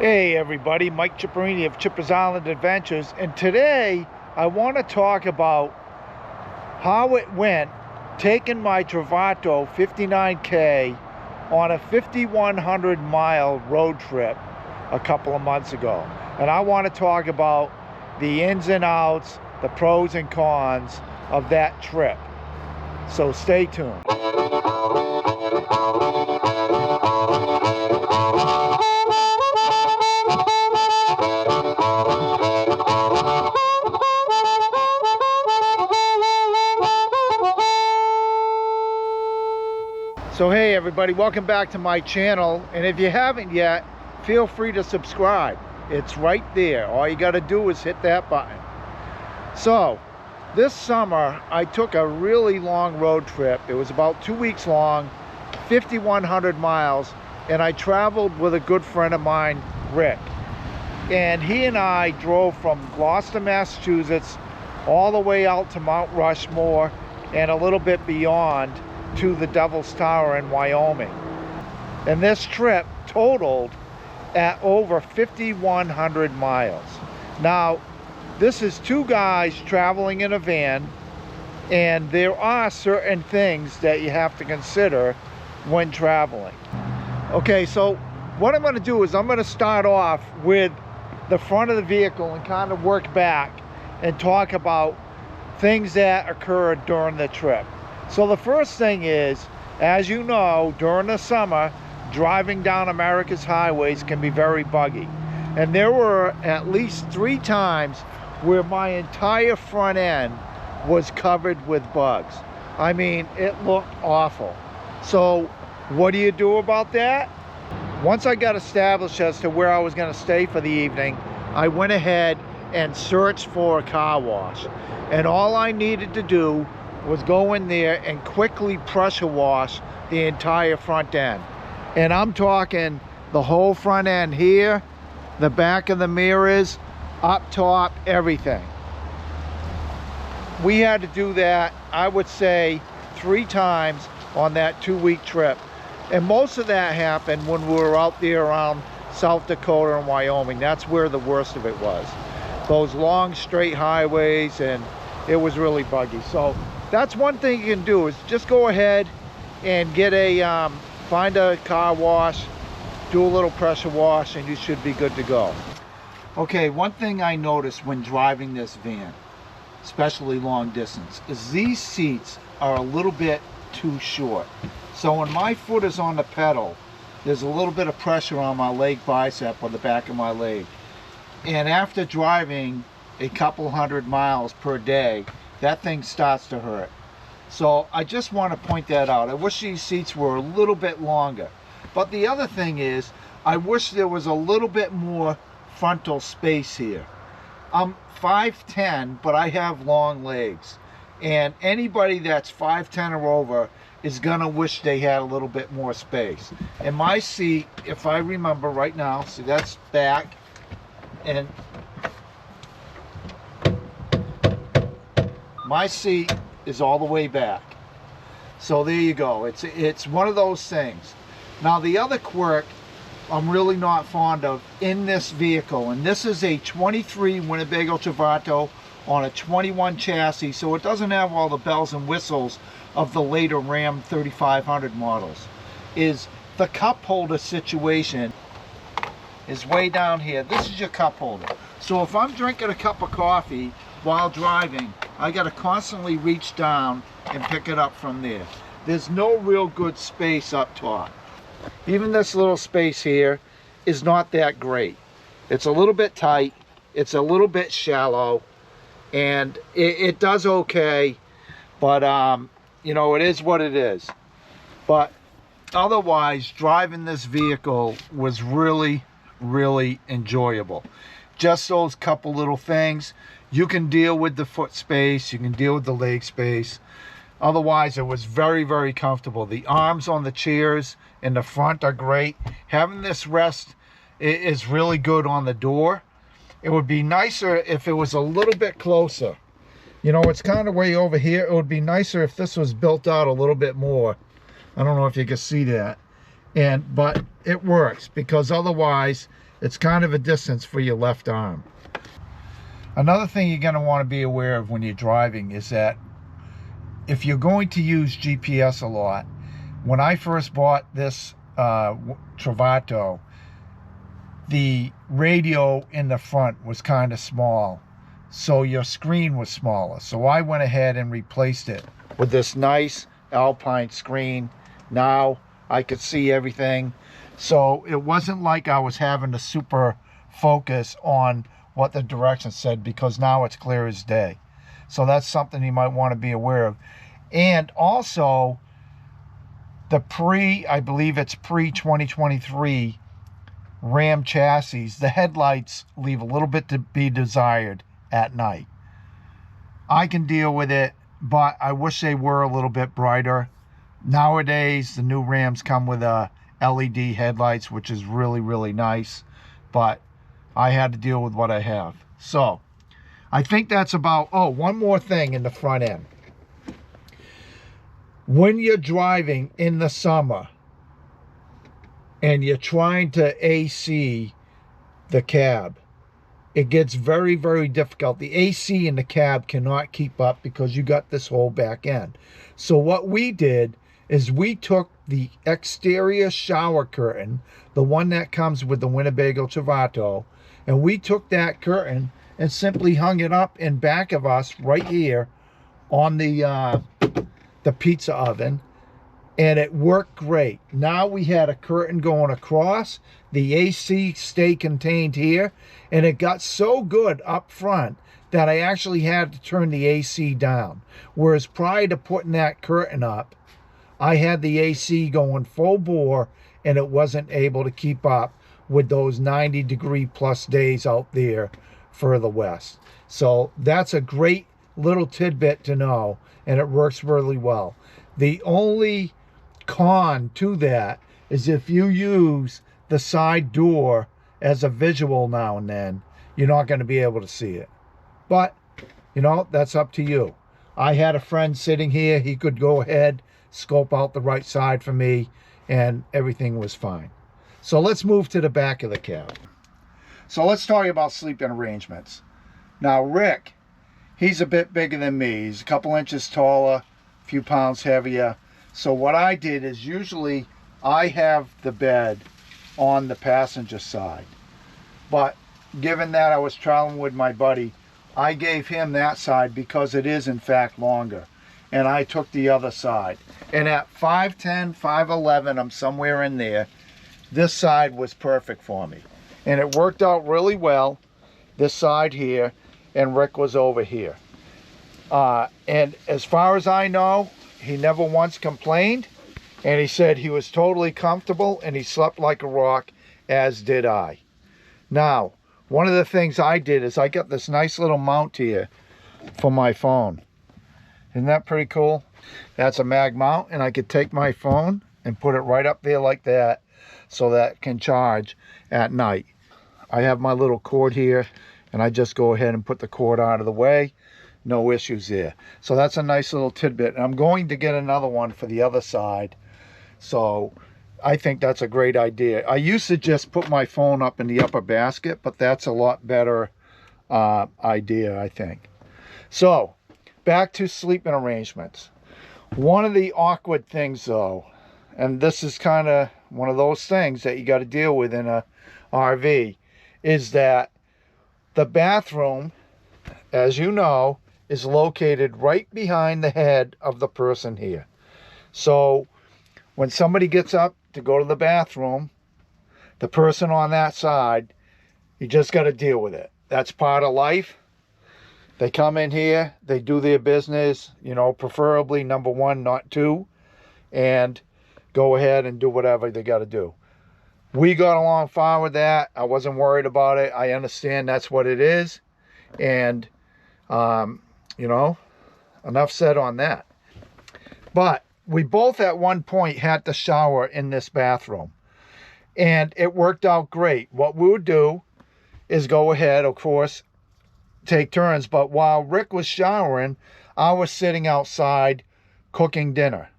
Hey everybody, Mike Chipperini of Chipper's Island Adventures, and today I want to talk about how it went taking my Travato 59K on a 5,100 mile road trip a couple of months ago. And I want to talk about the ins and outs, the pros and cons of that trip. So stay tuned. So hey everybody, welcome back to my channel, and if you haven't yet, feel free to subscribe. It's right there. All you got to do is hit that button. So this summer I took a really long road trip. It was about 2 weeks long, 5,100 miles, and I traveled with a good friend of mine, Rick. And he and I drove from Gloucester, Massachusetts all the way out to Mount Rushmore and a little bit beyond to the Devil's Tower in Wyoming. And this trip totaled at over 5,100 miles. Now, this is two guys traveling in a van, and there are certain things that you have to consider when traveling. Okay, so what I'm going to do is I'm going to start off with the front of the vehicle and kind of work back and talk about things that occurred during the trip. So the first thing is, as you know, during the summer, driving down America's highways can be very buggy. And there were at least 3 times where my entire front end was covered with bugs. I mean, it looked awful. So what do you do about that? Once I got established as to where I was going to stay for the evening, I went ahead and searched for a car wash. And all I needed to do was go in there and quickly pressure wash the entire front end. And I'm talking the whole front end here, the back of the mirrors, up top, everything. We had to do that, I would say, 3 times on that 2-week trip. And most of that happened when we were out there around South Dakota and Wyoming. That's where the worst of it was. Those long straight highways, and it was really buggy. So that's one thing you can do, is just go ahead and get a find a car wash, do a little pressure wash, and you should be good to go. Okay, one thing I noticed when driving this van, especially long distance, is these seats are a little bit too short. So when my foot is on the pedal, there's a little bit of pressure on my leg bicep, or the back of my leg. And after driving a couple hundred miles per day, that thing starts to hurt. So I just want to point that out. I wish these seats were a little bit longer. But the other thing is, I wish there was a little bit more frontal space here. I'm 5'10", but I have long legs. And anybody that's 5'10" or over is gonna wish they had a little bit more space. And my seat, if I remember right now, see, that's back, and my seat is all the way back. So there you go. It's one of those things. Now the other quirk I'm really not fond of in this vehicle, and this is a 23 Winnebago Travato on a 21 chassis, so it doesn't have all the bells and whistles of the later Ram 3500 models, is the cup holder situation is way down here. This is your cup holder. So if I'm drinking a cup of coffee while driving, I got to constantly reach down and pick it up from there. There's no real good space up top. Even this little space here is not that great. It's a little bit tight, it's a little bit shallow, and it does okay, but you know, it is what it is. But otherwise, driving this vehicle was really enjoyable. Just those couple little things. You can deal with the foot space, you can deal with the leg space. Otherwise, it was very comfortable. The arms on the chairs in the front are great. Having this rest is really good on the door. It would be nicer if it was a little bit closer. You know, it's kind of way over here. It would be nicer if this was built out a little bit more. I don't know if you can see that. But it works, because otherwise It's kind of a distance for your left arm. Another thing you're going to want to be aware of when you're driving is that if you're going to use GPS a lot, when I first bought this Travato, the radio in the front was kind of small, so your screen was smaller. So I went ahead and replaced it with this nice Alpine screen. Now I could see everything, so it wasn't like I was having to super focus on what the directions said, because now it's clear as day. So that's something you might want to be aware of. And also the I believe it's pre-2023 Ram chassis, the headlights leave a little bit to be desired at night. I can deal with it, but I wish they were a little bit brighter. Nowadays, the new Rams come with LED headlights, which is really, really nice, but I had to deal with what I have. So I think that's about, oh, one more thing in the front end. When you're driving in the summer and you're trying to AC the cab, it gets very, very difficult. The AC in the cab cannot keep up because you got this whole back end. So what we did is we took the exterior shower curtain, the one that comes with the Winnebago Travato, and we took that curtain and simply hung it up in back of us right here on the pizza oven, and it worked great. Now we had a curtain going across, the AC stayed contained here, and it got so good up front that I actually had to turn the AC down. Whereas prior to putting that curtain up, I had the AC going full bore, and it wasn't able to keep up with those 90-degree plus days out there further west. So that's a great little tidbit to know, and it works really well. The only con to that is if you use the side door as a visual now and then, you're not going to be able to see it. But, you know, that's up to you. I had a friend sitting here. He could go ahead, scope out the right side for me, and everything was fine. So let's move to the back of the cab. So let's talk about sleeping arrangements. Now, Rick, he's a bit bigger than me. He's a couple inches taller, a few pounds heavier. So what I did is usually I have the bed on the passenger side. But given that I was traveling with my buddy, I gave him that side because it is in fact longer. And I took the other side. And at 5'10", 5'11", I'm somewhere in there, this side was perfect for me. And it worked out really well, this side here, and Rick was over here. And as far as I know, he never once complained, and he said he was totally comfortable and he slept like a rock, as did I. Now, one of the things I did is I got this nice little mount here for my phone. Isn't that pretty cool? That's a mag mount, and I could take my phone and put it right up there like that so that it can charge at night. I have my little cord here, and I just go ahead and put the cord out of the way. No issues there. So that's a nice little tidbit. And I'm going to get another one for the other side. So I think that's a great idea. I used to just put my phone up in the upper basket, but that's a lot better idea, I think. So back to sleeping arrangements. One of the awkward things though, and this is kind of one of those things that you got to deal with in a RV, is that the bathroom, as you know, is located right behind the head of the person here. So when somebody gets up to go to the bathroom, the person on that side, you just got to deal with it. That's part of life. They come in here, they do their business, you know, preferably number one, not two, and go ahead and do whatever they got to do. We got along fine with that. I wasn't worried about it. I understand that's what it is. And, you know, enough said on that. But we both at one point had to shower in this bathroom. And it worked out great. What we would do is go ahead, of course, take turns. But while Rick was showering, I was sitting outside cooking dinner.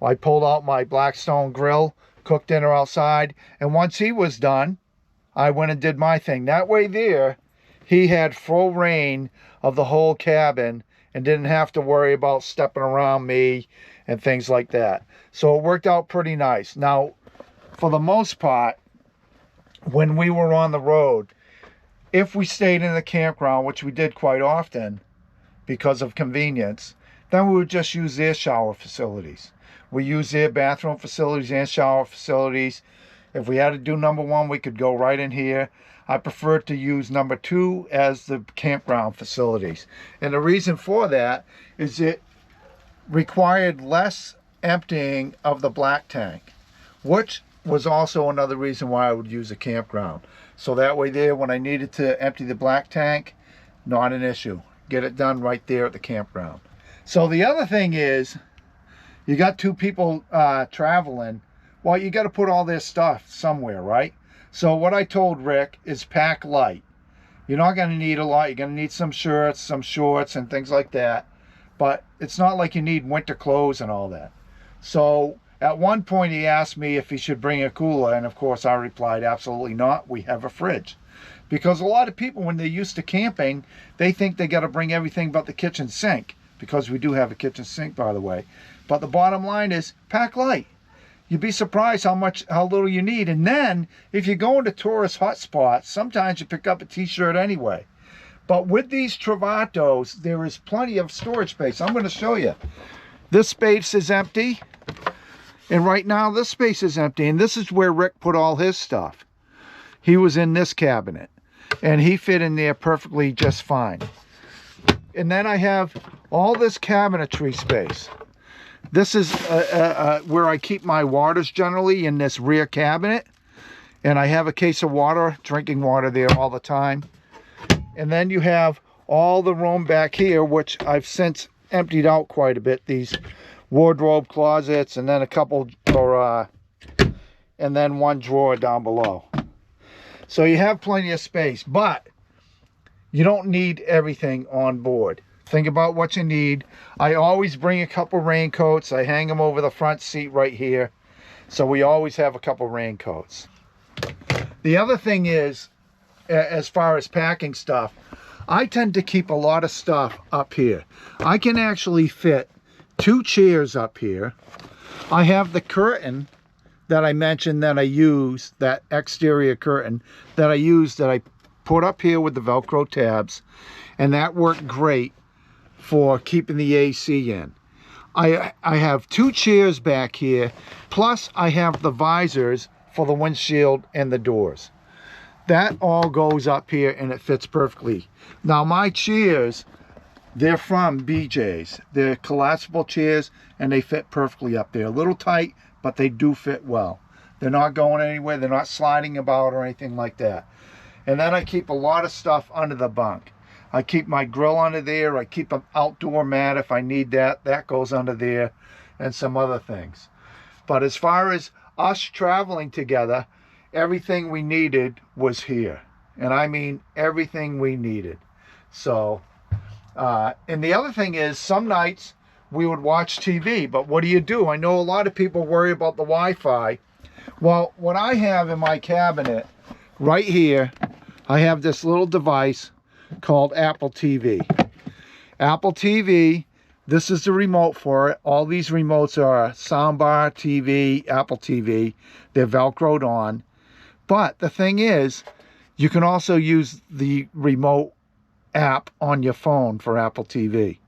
I pulled out my Blackstone grill, cooked dinner outside, and once he was done, I went and did my thing. That way there, he had full reign of the whole cabin and didn't have to worry about stepping around me and things like that. So it worked out pretty nice. Now, for the most part, when we were on the road, if we stayed in the campground, which we did quite often because of convenience, then we would just use their shower facilities. We use their bathroom facilities and shower facilities. If we had to do number one, we could go right in here. I prefer to use number two as the campground facilities. And the reason for that is it required less emptying of the black tank, which was also another reason why I would use a campground. So that way there, when I needed to empty the black tank, not an issue. Get it done right there at the campground. So the other thing is, you got two people traveling, well, you got to put all this stuff somewhere, right? So what I told Rick is pack light. You're not going to need a lot. You're going to need some shirts, some shorts, and things like that. But it's not like you need winter clothes and all that. So at one point he asked me if he should bring a cooler, and of course I replied, absolutely not. We have a fridge. Because a lot of people, when they're used to camping, they think they got to bring everything but the kitchen sink, because we do have a kitchen sink, by the way. But the bottom line is pack light. You'd be surprised how little you need. And then if you go into tourist hotspots, sometimes you pick up a t-shirt anyway. But with these Travatos, there is plenty of storage space. I'm going to show you. This space is empty. And right now this space is empty. And this is where Rick put all his stuff. He was in this cabinet. And he fit in there perfectly just fine. And then I have all this cabinetry space. This is where I keep my waters generally, in this rear cabinet. And I have a case of water, drinking water there all the time. And then you have all the room back here, which I've since emptied out quite a bit. These wardrobe closets, and then a couple, and then one drawer down below. So you have plenty of space, but you don't need everything on board. Think about what you need. I always bring a couple raincoats. I hang them over the front seat right here. So we always have a couple raincoats. The other thing is, as far as packing stuff, I tend to keep a lot of stuff up here. I can actually fit 2 chairs up here. I have the curtain that I mentioned that I use, that exterior curtain that I use, that I put up here with the Velcro tabs, and that worked great for keeping the AC in. I have 2 chairs back here, plus I have the visors for the windshield and the doors. That all goes up here and it fits perfectly. Now my chairs, they're from BJ's. They're collapsible chairs and they fit perfectly up there. A little tight, but they do fit well. They're not going anywhere. They're not sliding about or anything like that. And then I keep a lot of stuff under the bunk. I keep my grill under there. I keep an outdoor mat if I need that. That goes under there, and some other things. But as far as us traveling together, everything we needed was here. And I mean everything we needed. So, and the other thing is, some nights we would watch TV, but what do? I know a lot of people worry about the Wi-Fi. Well, what I have in my cabinet right here, I have this little device called Apple TV. Apple TV, this is the remote for it. All these remotes are soundbar, TV, Apple TV. They're Velcroed on. But the thing is, you can also use the remote app on your phone for Apple TV.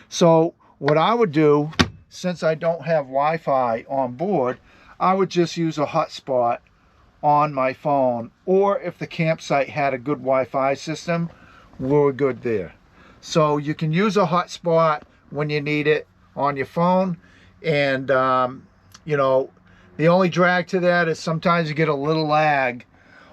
So what I would do, since I don't have Wi-Fi on board, I would just use a hotspot on my phone. Or if the campsite had a good Wi-Fi system, we're good there. So you can use a hotspot when you need it on your phone. And, you know, the only drag to that is sometimes you get a little lag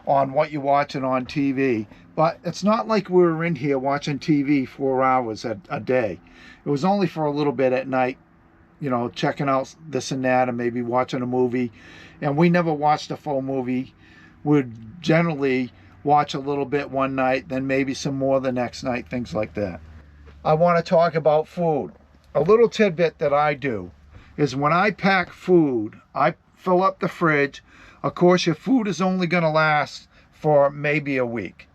on what you're watching on TV. But it's not like we were in here watching TV 4 hours a day. It was only for a little bit at night, you know, checking out this and that, and maybe watching a movie. And we never watched a full movie. We'd generally watch a little bit one night, then maybe some more the next night, things like that. I want to talk about food. A little tidbit that I do is when I pack food, I fill up the fridge. Of course, your food is only going to last for maybe a week.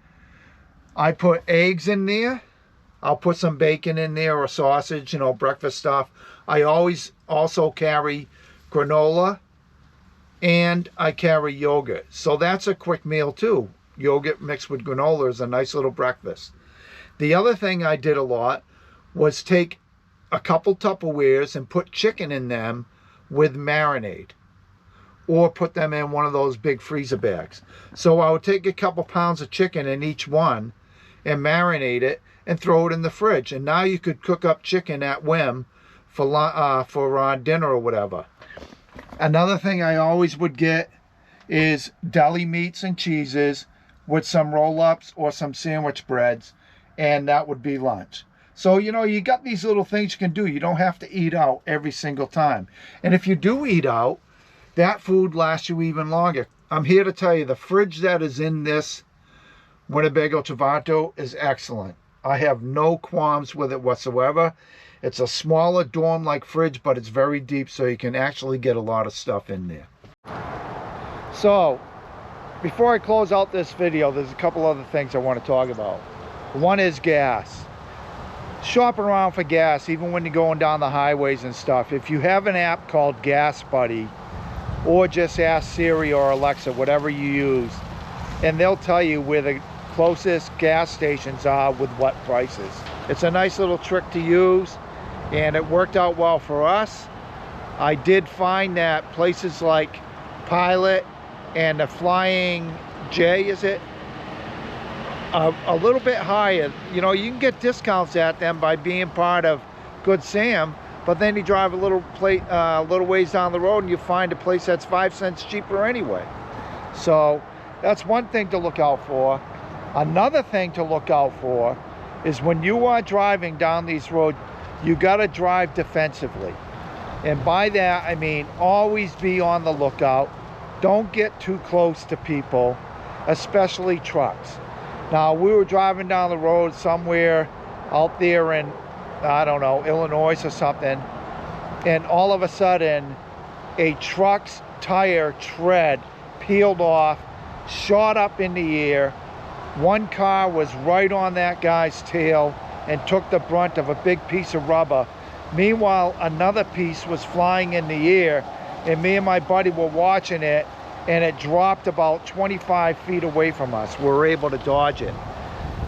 I put eggs in there. I'll put some bacon in there or sausage, you know, breakfast stuff. I always also carry granola and I carry yogurt. So that's a quick meal too. Yogurt mixed with granola is a nice little breakfast. The other thing I did a lot was take a couple Tupperwares and put chicken in them with marinade, or put them in one of those big freezer bags. So I would take a couple pounds of chicken in each one and marinate it and throw it in the fridge. And now you could cook up chicken at whim for dinner or whatever. Another thing I always would get is deli meats and cheeses with some roll-ups or some sandwich breads, and that would be lunch. So, you know, you got these little things you can do. You don't have to eat out every single time. And if you do eat out, that food lasts you even longer. I'm here to tell you, the fridge that is in this Winnebago Travato is excellent. I have no qualms with it whatsoever. It's a smaller dorm-like fridge, but it's very deep, so you can actually get a lot of stuff in there. So, before I close out this video, there's a couple other things I want to talk about. One is gas. Shop around for gas, even when you're going down the highways and stuff. If you have an app called Gas Buddy, or just ask Siri or Alexa, whatever you use, and they'll tell you where the closest gas stations are with what prices. It's a nice little trick to use, and it worked out well for us. I did find that places like Pilot and the Flying J, is it? A little bit higher. You know, you can get discounts at them by being part of Good Sam, but then you drive a little ways down the road and you find a place that's 5 cents cheaper anyway. So that's one thing to look out for. Another thing to look out for is when you are driving down these roads, you got to drive defensively. And by that, I mean always be on the lookout. Don't get too close to people, especially trucks. Now, we were driving down the road somewhere out there in, I don't know, Illinois or something, and all of a sudden, a truck's tire tread peeled off, shot up in the air. One car was right on that guy's tail and took the brunt of a big piece of rubber. Meanwhile, another piece was flying in the air, and me and my buddy were watching it, and it dropped about 25 feet away from us. We were able to dodge it.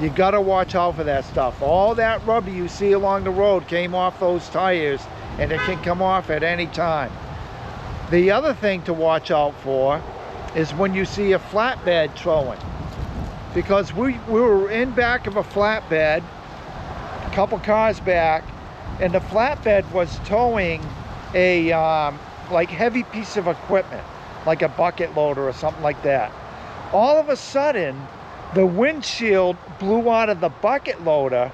You gotta watch out for that stuff. All that rubber you see along the road came off those tires, and it can come off at any time. The other thing to watch out for is when you see a flatbed towing. Because we were in back of a flatbed, a couple cars back, and the flatbed was towing a like heavy piece of equipment, like a bucket loader or something like that. All of a sudden, the windshield blew out of the bucket loader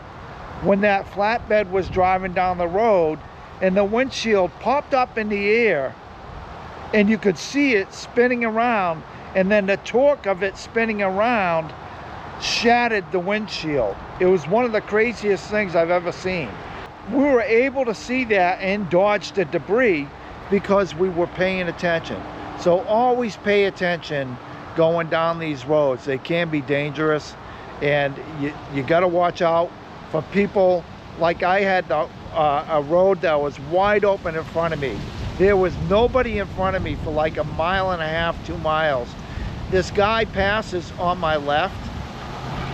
when that flatbed was driving down the road, and the windshield popped up in the air, and you could see it spinning around, and then the torque of it spinning around shattered the windshield. It was one of the craziest things I've ever seen. We were able to see that and dodge the debris because we were paying attention. So always pay attention going down these roads. They can be dangerous, and you got to watch out for people. Like I had a road that was wide open in front of me. There was nobody in front of me for like 1.5 miles, 2 miles. This guy passes on my left,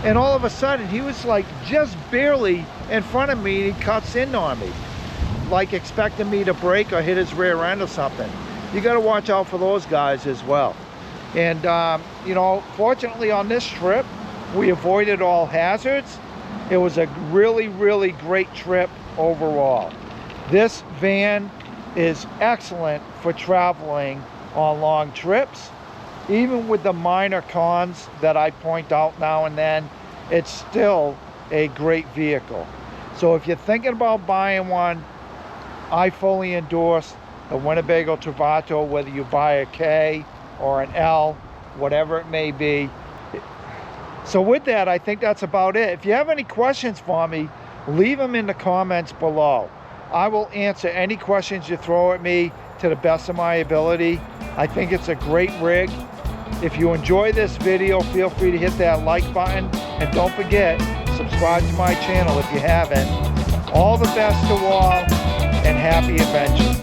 and all of a sudden he was like just barely in front of me, and he cuts in on me, like expecting me to brake or hit his rear end or something. You got to watch out for those guys as well. And you know, fortunately on this trip we avoided all hazards. It was a really, really great trip overall. This van is excellent for traveling on long trips. Even with the minor cons that I point out now and then, it's still a great vehicle. So if you're thinking about buying one, I fully endorse the Winnebago Travato, whether you buy a K or an L, whatever it may be. So with that, I think that's about it. If you have any questions for me, leave them in the comments below. I will answer any questions you throw at me to the best of my ability. I think it's a great rig, If you enjoy this video, feel free to hit that like button, and don't forget, subscribe to my channel if you haven't. All the best to all, and happy inventions.